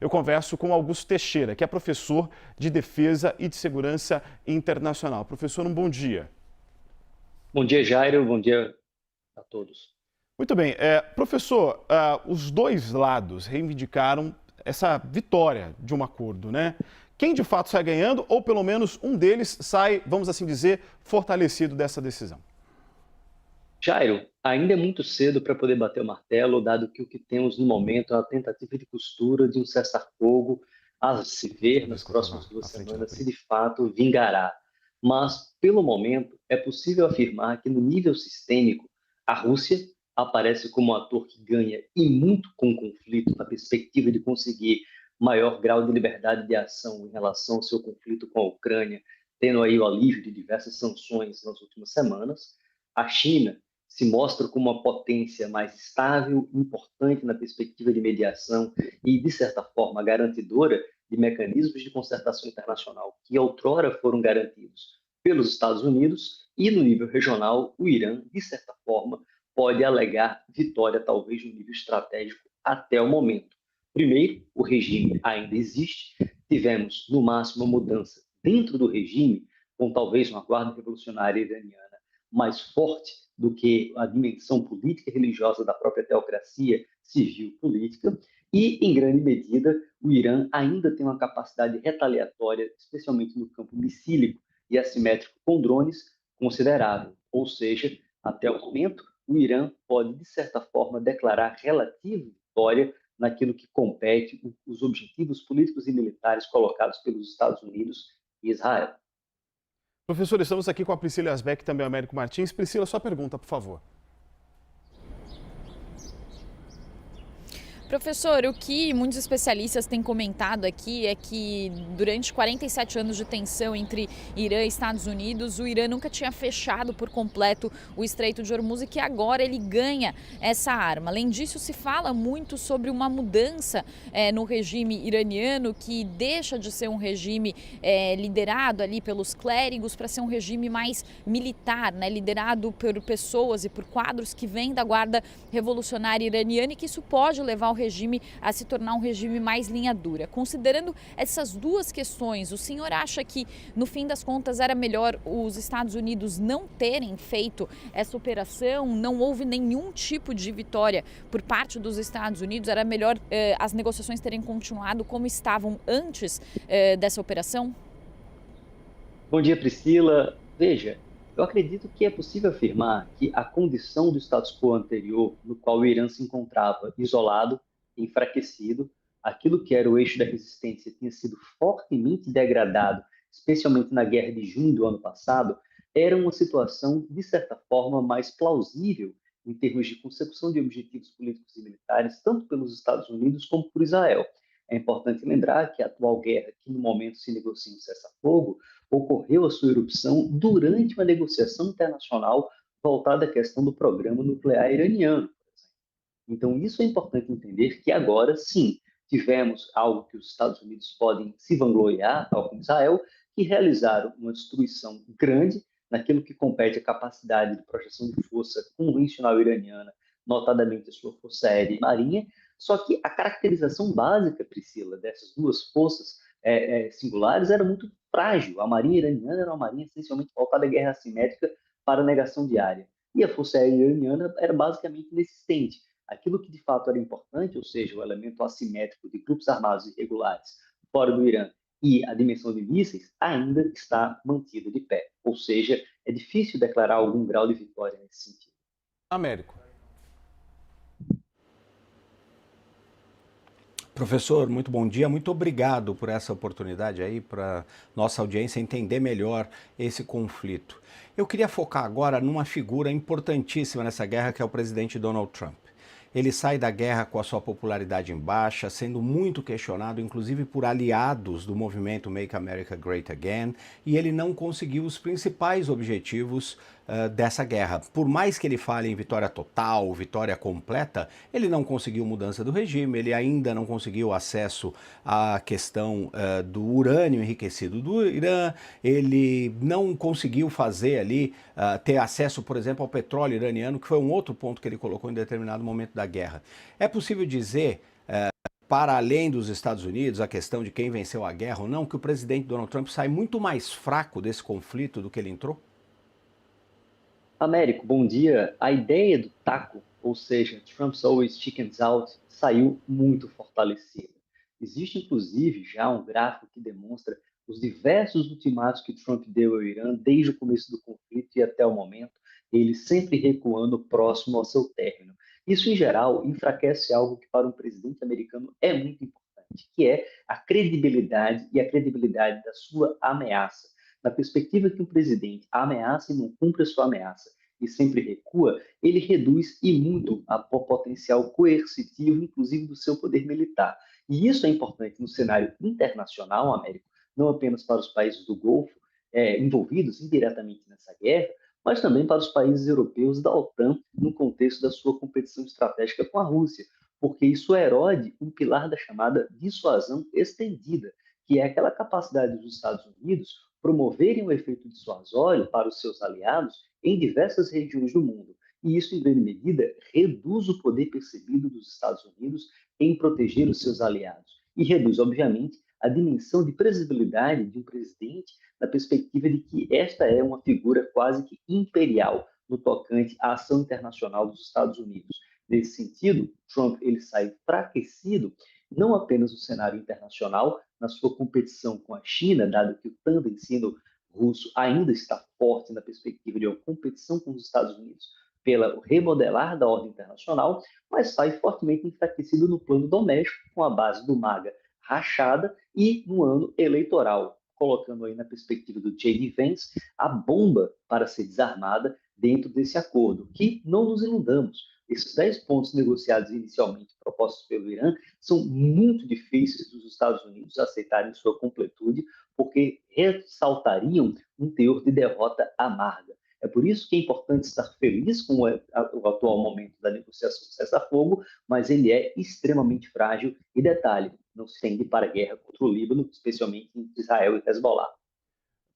Eu converso com Augusto Teixeira, que é professor de Defesa e de Segurança Internacional. Professor, um bom dia. Bom dia, Jairo. Bom dia a todos. Muito bem. Professor, os dois lados reivindicaram essa vitória de um acordo, né? Quem de fato sai ganhando, ou pelo menos um deles sai, vamos assim dizer, fortalecido dessa decisão? Jairo, ainda é muito cedo para poder bater o martelo, dado que o que temos no momento é uma tentativa de costura de um cessar-fogo a se ver Vez nas que eu estava próximas duas à frente da semanas se PRI. de fato vingará. Mas, pelo momento, é possível afirmar que, no nível sistêmico, a Rússia aparece como um ator que ganha e muito com o conflito na perspectiva de conseguir maior grau de liberdade de ação em relação ao seu conflito com a Ucrânia, tendo aí o alívio de diversas sanções nas últimas semanas. A China se mostra como uma potência mais estável, importante na perspectiva de mediação e, de certa forma, garantidora de mecanismos de concertação internacional que outrora foram garantidos pelos Estados Unidos, e no nível regional, o Irã, de certa forma, pode alegar vitória, talvez no nível estratégico, até o momento. Primeiro, o regime ainda existe, tivemos, no máximo, uma mudança dentro do regime, com talvez uma guarda revolucionária iraniana mais forte do que a dimensão política e religiosa da própria teocracia civil-política, e, em grande medida, o Irã ainda tem uma capacidade retaliatória, especialmente no campo missílico e assimétrico com drones, considerável. Ou seja, até o momento, o Irã pode, de certa forma, declarar relativa vitória naquilo que compete os objetivos políticos e militares colocados pelos Estados Unidos e Israel. Professor, estamos aqui com a Priscila Asbeck e também o Américo Martins. Priscila, sua pergunta, por favor. Professor, o que muitos especialistas têm comentado aqui é que durante 47 anos de tensão entre Irã e Estados Unidos, o Irã nunca tinha fechado por completo o Estreito de Hormuz e que agora ele ganha essa arma. Além disso, se fala muito sobre uma mudança no regime iraniano, que deixa de ser um regime liderado ali pelos clérigos para ser um regime mais militar, né, liderado por pessoas e por quadros que vêm da Guarda Revolucionária Iraniana, e que isso pode levar o regime a se tornar um regime mais linha dura. Considerando essas duas questões, o senhor acha que, no fim das contas, era melhor os Estados Unidos não terem feito essa operação? Não houve nenhum tipo de vitória por parte dos Estados Unidos? Era melhor as negociações terem continuado como estavam antes dessa operação? Bom dia, Priscila. Veja, eu acredito que é possível afirmar que a condição do status quo anterior, no qual o Irã se encontrava isolado, enfraquecido, aquilo que era o eixo da resistência tinha sido fortemente degradado, especialmente na guerra de junho do ano passado, era uma situação, de certa forma, mais plausível em termos de consecução de objetivos políticos e militares, tanto pelos Estados Unidos como por Israel. É importante lembrar que a atual guerra, que no momento se negocia um cessar-fogo, ocorreu a sua erupção durante uma negociação internacional voltada à questão do programa nuclear iraniano. Então, isso é importante entender que agora, sim, tivemos algo que os Estados Unidos podem se vangloriar, tal como Israel, que realizaram uma destruição grande naquilo que compete à capacidade de projeção de força convencional iraniana, notadamente a sua força aérea e marinha, só que a caracterização básica, Priscila, dessas duas forças singulares era muito frágil. A marinha iraniana era uma marinha essencialmente voltada à guerra assimétrica para a negação de área. E a força aérea iraniana era basicamente inexistente. Aquilo que de fato era importante, ou seja, o elemento assimétrico de grupos armados irregulares fora do Irã e a dimensão de mísseis, ainda está mantida de pé. Ou seja, é difícil declarar algum grau de vitória nesse sentido. Américo. Professor, muito bom dia. Muito obrigado por essa oportunidade aí para nossa audiência entender melhor esse conflito. Eu queria focar agora numa figura importantíssima nessa guerra, que é o presidente Donald Trump. Ele sai da guerra com a sua popularidade em baixa, sendo muito questionado, inclusive por aliados do movimento Make America Great Again, e ele não conseguiu os principais objetivos dessa guerra. Por mais que ele fale em vitória total, vitória completa, ele não conseguiu mudança do regime, ele ainda não conseguiu acesso à questão do urânio enriquecido do Irã, ele não conseguiu fazer ali, ter acesso, por exemplo, ao petróleo iraniano, que foi um outro ponto que ele colocou em determinado momento da guerra. É possível dizer para além dos Estados Unidos, a questão de quem venceu a guerra ou não, que o presidente Donald Trump sai muito mais fraco desse conflito do que ele entrou? Américo, bom dia. A ideia do taco, ou seja, Trump's always chickens out, saiu muito fortalecida. Existe, inclusive, já um gráfico que demonstra os diversos ultimatos que Trump deu ao Irã desde o começo do conflito e até o momento, ele sempre recuando próximo ao seu término. Isso, em geral, enfraquece algo que para um presidente americano é muito importante, que é a credibilidade e a credibilidade da sua ameaça. Na perspectiva que um presidente ameaça e não cumpre a sua ameaça e sempre recua, ele reduz e muito o potencial coercitivo, inclusive do seu poder militar. E isso é importante no cenário internacional, Américo, não apenas para os países do Golfo, envolvidos indiretamente nessa guerra, mas também para os países europeus da OTAN, no contexto da sua competição estratégica com a Rússia, porque isso erode um pilar da chamada dissuasão estendida, que é aquela capacidade dos Estados Unidos promoverem o efeito dissuasório para os seus aliados em diversas regiões do mundo. E isso, em grande medida, reduz o poder percebido dos Estados Unidos em proteger os seus aliados. E reduz, obviamente, a dimensão de previsibilidade de um presidente na perspectiva de que esta é uma figura quase que imperial no tocante à ação internacional dos Estados Unidos. Nesse sentido, Trump ele sai enfraquecido não apenas no cenário internacional, na sua competição com a China, dado que o tandem sino-russo ainda está forte na perspectiva de uma competição com os Estados Unidos pela remodelar da ordem internacional, mas sai fortemente enfraquecido no plano doméstico, com a base do MAGA rachada e no ano eleitoral, colocando aí na perspectiva do J.D. Vance a bomba para ser desarmada dentro desse acordo, que não nos iludamos. Esses 10 pontos negociados inicialmente propostos pelo Irã são muito difíceis dos Estados Unidos aceitarem em sua completude, porque ressaltariam um teor de derrota amarga. É por isso que é importante estar feliz com o atual momento da negociação do cessar-fogo, mas ele é extremamente frágil e, detalhe, não se estende para a guerra contra o Líbano, especialmente entre Israel e Hezbollah.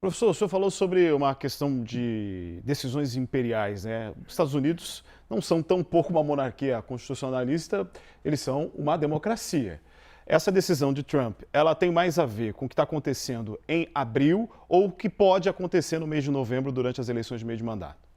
Professor, o senhor falou sobre uma questão de decisões imperiais, né? Os Estados Unidos não são tão pouco uma monarquia constitucionalista, eles são uma democracia. Essa decisão de Trump, ela tem mais a ver com o que está acontecendo em abril ou o que pode acontecer no mês de novembro durante as eleições de meio de mandato?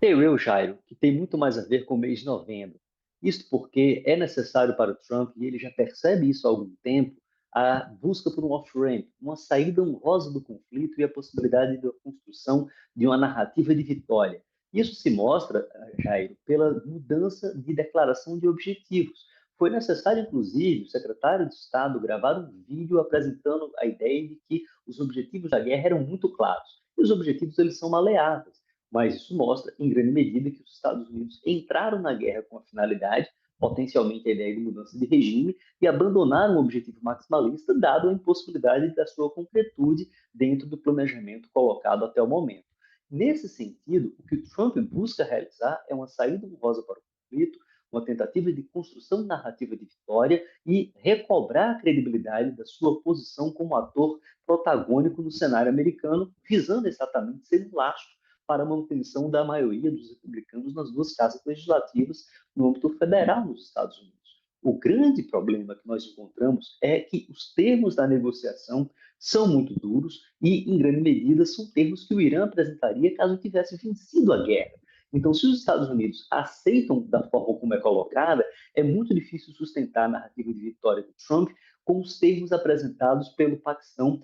Creio eu, Jairo, que tem muito mais a ver com o mês de novembro. Isso porque é necessário para o Trump, e ele já percebe isso há algum tempo, a busca por um off-ramp, uma saída honrosa do conflito e a possibilidade da construção de uma narrativa de vitória. Isso se mostra, Jairo, pela mudança de declaração de objetivos. Foi necessário, inclusive, o secretário de Estado gravar um vídeo apresentando a ideia de que os objetivos da guerra eram muito claros. E os objetivos eles são maleáveis, mas isso mostra, em grande medida, que os Estados Unidos entraram na guerra com a finalidade, potencialmente a ideia de mudança de regime, e abandonaram o objetivo maximalista, dado a impossibilidade da sua concretude dentro do planejamento colocado até o momento. Nesse sentido, o que o Trump busca realizar é uma saída honrosa para o conflito, uma tentativa de construção narrativa de vitória e recobrar a credibilidade da sua posição como ator protagônico no cenário americano, visando exatamente ser um lastro para a manutenção da maioria dos republicanos nas duas casas legislativas no âmbito federal nos Estados Unidos. O grande problema que nós encontramos é que os termos da negociação são muito duros e, em grande medida, são termos que o Irã apresentaria caso tivesse vencido a guerra. Então, se os Estados Unidos aceitam da forma como é colocada, é muito difícil sustentar a narrativa de vitória do Trump com os termos apresentados pelo Paquistão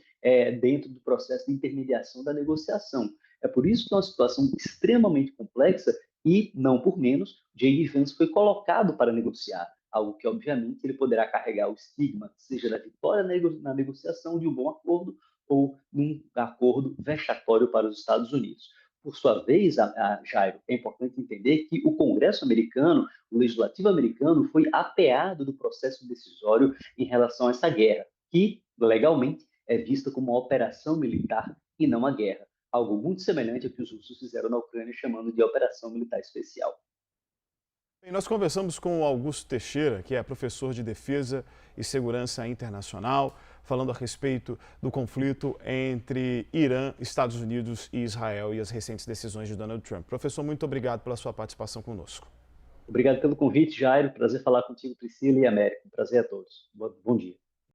dentro do processo de intermediação da negociação. É por isso que é uma situação extremamente complexa e, não por menos, J.D. Vance foi colocado para negociar, algo que, obviamente, ele poderá carregar o estigma, seja da vitória na negociação de um bom acordo ou num acordo vexatório para os Estados Unidos. Por sua vez, Jairo, é importante entender que o Congresso americano, o Legislativo americano, foi apeado do processo decisório em relação a essa guerra, que, legalmente, é vista como uma operação militar e não uma guerra. Algo muito semelhante ao que os russos fizeram na Ucrânia, chamando de Operação Militar Especial. Bem, nós conversamos com o Augusto Teixeira, que é professor de Defesa e Segurança Internacional, falando a respeito do conflito entre Irã, Estados Unidos e Israel e as recentes decisões de Donald Trump. Professor, muito obrigado pela sua participação conosco. Obrigado pelo convite, Jairo. Prazer falar contigo, Priscila e Américo. Prazer a todos. Bom dia.